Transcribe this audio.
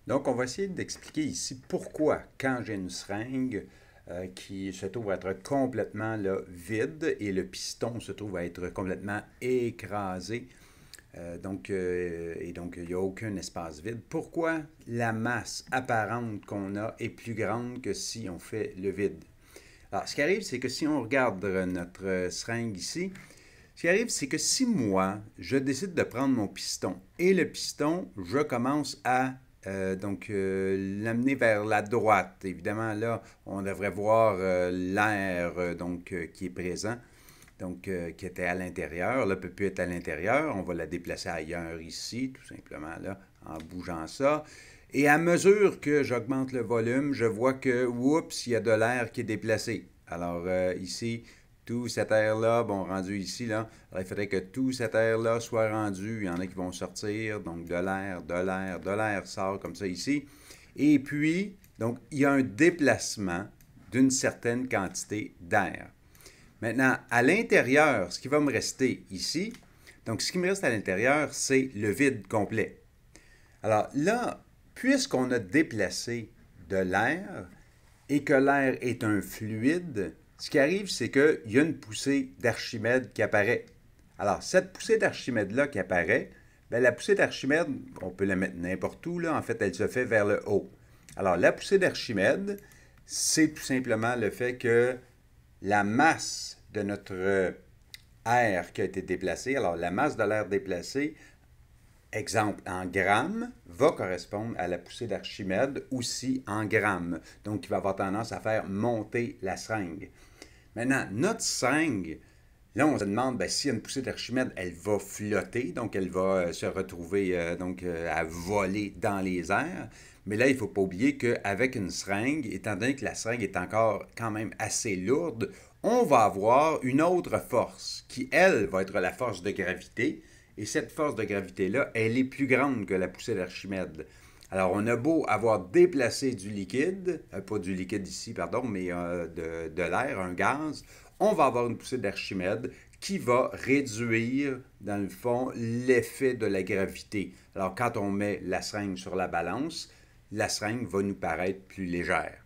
Donc, on va essayer d'expliquer ici pourquoi, quand j'ai une seringue qui se trouve à être complètement là, vide et le piston se trouve à être complètement écrasé, donc il n'y a aucun espace vide, pourquoi la masse apparente qu'on a est plus grande que si on fait le vide? Alors, ce qui arrive, c'est que si on regarde notre seringue ici, ce qui arrive, c'est que si moi, je décide de prendre mon piston et le piston, je commence à l'amener vers la droite. Évidemment, là, on devrait voir l'air qui est présent, qui était à l'intérieur. Là, ne peut plus être à l'intérieur. On va la déplacer ailleurs ici, tout simplement, là, en bougeant ça. Et à mesure que j'augmente le volume, je vois que, oups, il y a de l'air qui est déplacé. Alors ici, tout cet air-là, bon, rendu ici, là, alors, il faudrait que tout cet air-là soit rendu. Il y en a qui vont sortir, donc de l'air, de l'air, de l'air sort comme ça ici. Et puis, donc, il y a un déplacement d'une certaine quantité d'air. Maintenant, à l'intérieur, ce qui va me rester ici, donc ce qui me reste à l'intérieur, c'est le vide complet. Alors là, puisqu'on a déplacé de l'air et que l'air est un fluide, ce qui arrive, c'est qu'il y a une poussée d'Archimède qui apparaît. Alors, cette poussée d'Archimède-là qui apparaît, bien, la poussée d'Archimède, on peut la mettre n'importe où, là. En fait, elle se fait vers le haut. Alors, la poussée d'Archimède, c'est tout simplement le fait que la masse de notre air qui a été déplacé, alors la masse de l'air déplacé, exemple en grammes, va correspondre à la poussée d'Archimède aussi en grammes. Donc, il va avoir tendance à faire monter la seringue. Maintenant, notre seringue, là, on se demande, ben, s'il y a une poussée d'Archimède, elle va flotter, donc elle va se retrouver à voler dans les airs. Mais là, il ne faut pas oublier qu'avec une seringue, étant donné que la seringue est encore quand même assez lourde, on va avoir une autre force qui, elle, va être la force de gravité. Et cette force de gravité-là, elle est plus grande que la poussée d'Archimède. Alors, on a beau avoir déplacé du liquide, pas du liquide ici, pardon, mais de l'air, un gaz, on va avoir une poussée d'Archimède qui va réduire, dans le fond, l'effet de la gravité. Alors, quand on met la seringue sur la balance, la seringue va nous paraître plus légère.